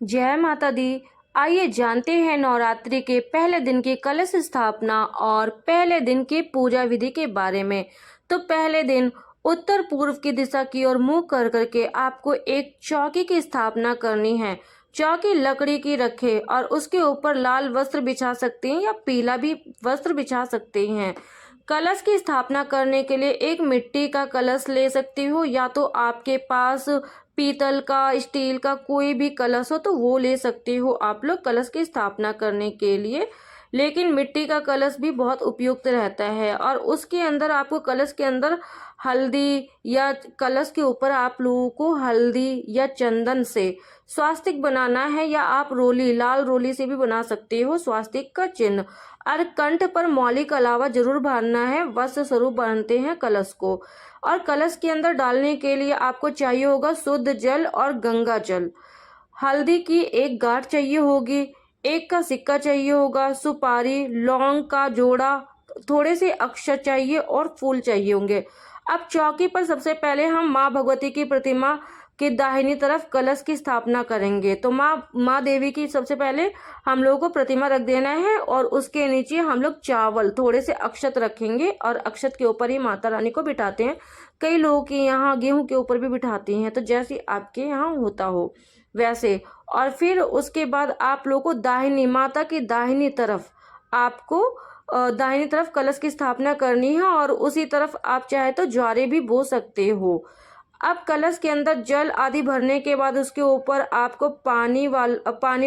जय माता दी। आइए जानते हैं नवरात्रि के पहले दिन की कलश स्थापना और पहले दिन की पूजा विधि के बारे में। तो पहले दिन उत्तर पूर्व की दिशा की ओर मुंह कर करके आपको एक चौकी की स्थापना करनी है। चौकी लकड़ी की रखें और उसके ऊपर लाल वस्त्र बिछा सकते हैं या पीला भी वस्त्र बिछा सकते हैं। कलश की स्थापना करने के लिए एक मिट्टी का कलश ले सकती हो या तो आपके पास पीतल का, स्टील का कोई भी कलश हो तो वो ले सकते हो आप लोग कलश की स्थापना करने के लिए। लेकिन मिट्टी का कलश भी बहुत उपयुक्त रहता है और उसके अंदर आपको कलश के अंदर हल्दी या कलश के ऊपर आप लोगों को हल्दी या चंदन से स्वास्तिक बनाना है या आप रोली, लाल रोली से भी बना सकते हो स्वास्तिक का चिन्ह। और कंठ पर मौली का अलावा जरूर बांधना है, वस्त्र स्वरूप बांधते हैं कलश को। और कलश के अंदर डालने के लिए आपको चाहिए होगा शुद्ध जल और गंगा जल। हल्दी की एक गांठ चाहिए होगी, एक का सिक्का चाहिए होगा, सुपारी, लौंग का जोड़ा, थोड़े से अक्षत चाहिए और फूल चाहिए होंगे। अब चौकी पर सबसे पहले हम माँ भगवती की प्रतिमा के दाहिनी तरफ कलश की स्थापना करेंगे। तो माँ देवी की सबसे पहले हम लोगों को प्रतिमा रख देना है और उसके नीचे हम लोग चावल, थोड़े से अक्षत रखेंगे और अक्षत के ऊपर ही माता रानी को बिठाते हैं। कई लोगों के यहाँ गेहूं के ऊपर भी बिठाते हैं, तो जैसे आपके यहाँ होता हो वैसे। और फिर उसके बाद आप लोगों को दाहिनी, माता की दाहिनी तरफ आपको दाहिनी तरफ कलश की स्थापना करनी है और उसी तरफ आप चाहे तो ज्वारे भी बो सकते हो। अब कलश के अंदर जल आदि भरने के बाद उसके ऊपर आपको पानी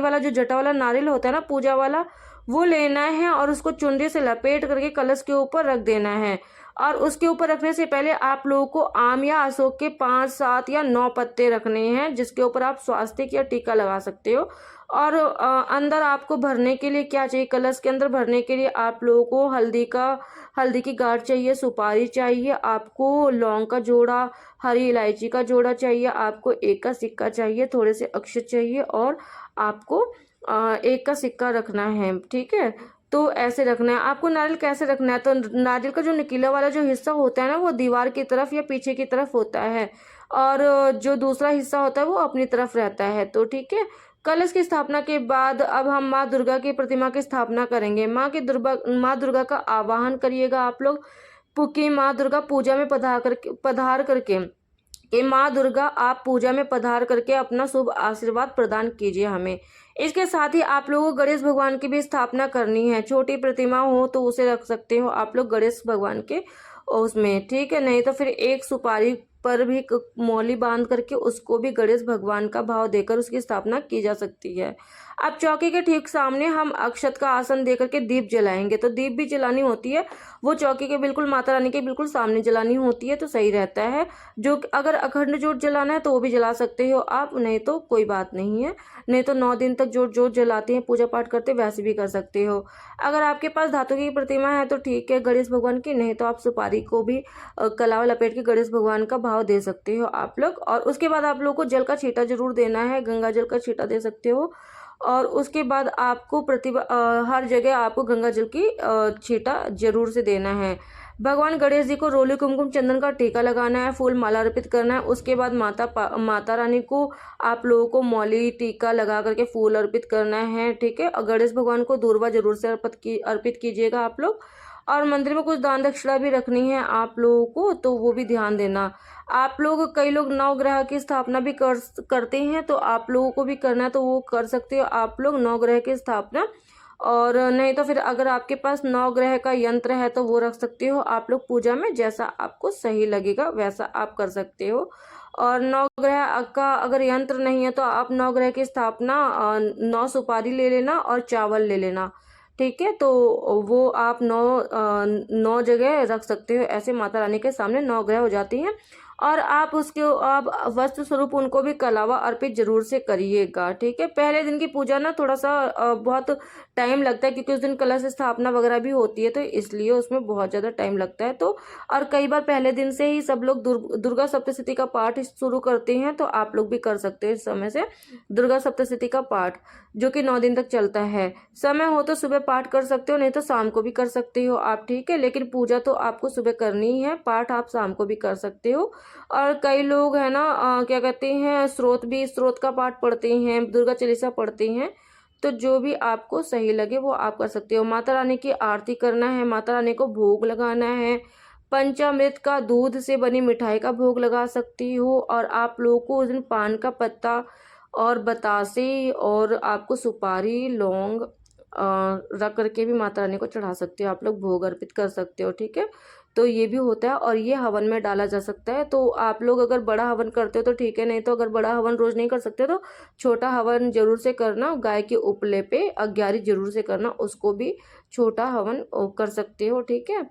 वाला जो जटा वाला नारियल होता है ना, पूजा वाला, वो लेना है और उसको चुनरी से लपेट करके कलश के ऊपर रख देना है। और उसके ऊपर रखने से पहले आप लोगों को आम या अशोक के 5, 7 या 9 पत्ते रखने हैं, जिसके ऊपर आप स्वास्तिक या टीका लगा सकते हो। और अंदर आपको भरने के लिए क्या चाहिए, कलश के अंदर भरने के लिए आप लोगों को हल्दी की गांठ चाहिए, सुपारी चाहिए, आपको लौंग का जोड़ा, हरी इलायची का जोड़ा चाहिए, आपको एक का सिक्का चाहिए, थोड़े से अक्षत चाहिए और आपको एक का सिक्का रखना है। ठीक है, तो ऐसे रखना है। आपको नारियल कैसे रखना है, तो नारियल का जो निकीला वाला जो हिस्सा होता है ना, वो दीवार की तरफ या पीछे की तरफ होता है और जो दूसरा हिस्सा होता है वो अपनी तरफ रहता है। तो ठीक है, कलश की स्थापना के बाद अब हम माँ दुर्गा की प्रतिमा की स्थापना करेंगे। माँ दुर्गा का आवाहन करिएगा आप लोग कि माँ दुर्गा पूजा में पधार करके कि माँ दुर्गा आप पूजा में पधार करके अपना शुभ आशीर्वाद प्रदान कीजिए हमें। इसके साथ ही आप लोगों को गणेश भगवान की भी स्थापना करनी है। छोटी प्रतिमा हो तो उसे रख सकते हो आप लोग गणेश भगवान के उसमें, ठीक है। नहीं तो फिर एक सुपारी पर भी मौली बांध करके उसको भी गणेश भगवान का भाव देकर उसकी स्थापना की जा सकती है। अब चौकी के ठीक सामने हम अक्षत का आसन देकर के दीप जलाएंगे। तो दीप भी जलानी होती है, वो चौकी के बिल्कुल माता रानी के बिल्कुल सामने जलानी होती है, तो सही रहता है। जो अगर अखंड जोत जलाना है तो वो भी जला सकते हो आप, नहीं तो कोई बात नहीं है। नहीं तो 9 दिन तक जोत जलाते हैं, पूजा पाठ करते, वैसे भी कर सकते हो। अगर आपके पास धातु की प्रतिमा है तो ठीक है गणेश भगवान की, नहीं तो आप सुपारी को भी कलावा लपेट के गणेश भगवान का भाव दे सकते हो आप लोग। और उसके बाद आप लोग को जल का छींटा जरूर देना है, गंगा जल का छींटा दे सकते हो। और उसके बाद आपको हर जगह आपको गंगा जल की छींटा जरूर से देना है। भगवान गणेश जी को रोली कुमकुम चंदन का टीका लगाना है, फूल माला अर्पित करना है। उसके बाद माता रानी को आप लोगों को मौली टीका लगा करके फूल अर्पित करना है, ठीक है। और गणेश भगवान को दूर्वा जरूर से अर्पित कीजिएगा आप लोग। और मंदिर में कुछ दान दक्षिणा भी रखनी है आप लोगों को, तो वो भी ध्यान देना। आप लोग, कई लोग नवग्रह की स्थापना भी करते हैं, तो आप लोगों को भी करना है तो वो कर सकते हो आप लोग नवग्रह की स्थापना। और नहीं तो फिर अगर आपके पास नवग्रह का यंत्र है तो वो रख सकते हो आप लोग पूजा में, जैसा आपको सही लगेगा वैसा आप कर सकते हो। और नवग्रह का अगर यंत्र नहीं है तो आप नवग्रह की स्थापना 9 सुपारी ले लेना और चावल ले लेना, ठीक है। तो वो आप 9 जगह रख सकते हो, ऐसे माता रानी के सामने 9 ग्रह हो जाती हैं। और आप वस्त्र स्वरूप उनको भी कलावा अर्पित जरूर से करिएगा, ठीक है। पहले दिन की पूजा ना थोड़ा सा बहुत टाइम लगता है, क्योंकि उस दिन कलश स्थापना वगैरह भी होती है, तो इसलिए उसमें बहुत ज़्यादा टाइम लगता है। तो और कई बार पहले दिन से ही सब लोग दुर्गा सप्तशती का पाठ शुरू करते हैं, तो आप लोग भी कर सकते हैं इस समय से दुर्गा सप्तशती का पाठ, जो कि 9 दिन तक चलता है। समय हो तो सुबह पाठ कर सकते हो, नहीं तो शाम को भी कर सकते हो आप, ठीक है। लेकिन पूजा तो आपको सुबह करनी ही है, पाठ आप शाम को भी कर सकते हो। और कई लोग है ना क्या कहते हैं स्रोत का पाठ पढ़ते हैं, दुर्गा चालीसा पढ़ते हैं। तो जो भी आपको सही लगे वो आप कर सकते हो। माता रानी की आरती करना है, माता रानी को भोग लगाना है, पंचामृत का दूध से बनी मिठाई का भोग लगा सकती हो। और आप लोगों को उस दिन पान का पत्ता और बतासे और आपको सुपारी लौंग रख करके भी माता रानी को चढ़ा सकते हो, आप लोग भोग अर्पित कर सकते हो। ठीक है, तो ये भी होता है और ये हवन में डाला जा सकता है। तो आप लोग अगर बड़ा हवन करते हो तो ठीक है, नहीं तो अगर बड़ा हवन रोज नहीं कर सकते तो छोटा हवन जरूर से करना। गाय के उपले पे अग्यारी जरूर से करना, उसको भी छोटा हवन कर सकते हो। ठीक है,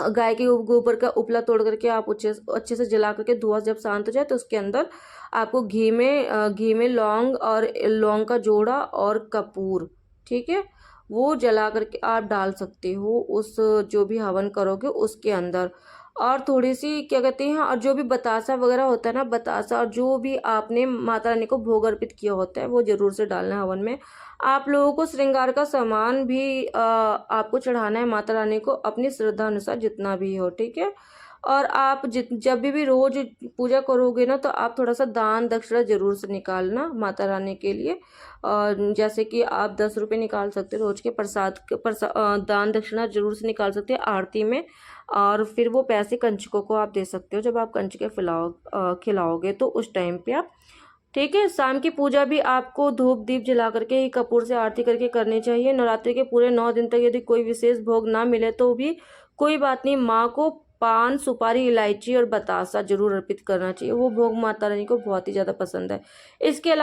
गाय के गोबर का उपला तोड़ करके आप अच्छे से जला करके धुआं जब शांत हो जाए तो उसके अंदर आपको घी में लौंग और लौंग का जोड़ा और कपूर, ठीक है, वो जला करके आप डाल सकते हो उस जो भी हवन करोगे उसके अंदर। और थोड़ी सी क्या कहते हैं, और जो भी बतासा वगैरह होता है ना, बतासा और जो भी आपने माता रानी को भोग अर्पित किया होता है वो जरूर से डालना है हवन में। आप लोगों को श्रृंगार का सामान भी आपको चढ़ाना है माता रानी को अपनी श्रद्धा अनुसार जितना भी हो। ठीक है, और आप जब भी रोज पूजा करोगे ना तो आप थोड़ा सा दान दक्षिणा जरूर से निकालना माता रानी के लिए। और जैसे कि आप 10 रुपये निकाल सकते हो रोज के दान दक्षिणा जरूर से निकाल सकते हैं आरती में। और फिर वो पैसे कंजकों को आप दे सकते हो जब आप कंजके खिलाओगे तो उस टाइम पे आप। ठीक है, शाम की पूजा भी आपको धूप दीप जला करके ही कपूर से आरती करके करनी चाहिए। नवरात्रि के पूरे 9 दिन तक यदि कोई विशेष भोग ना मिले तो भी कोई बात नहीं, माँ को पान सुपारी इलायची और बतासा जरूर अर्पित करना चाहिए, वो भोग माता रानी को बहुत ही ज़्यादा पसंद है। इसके अलावा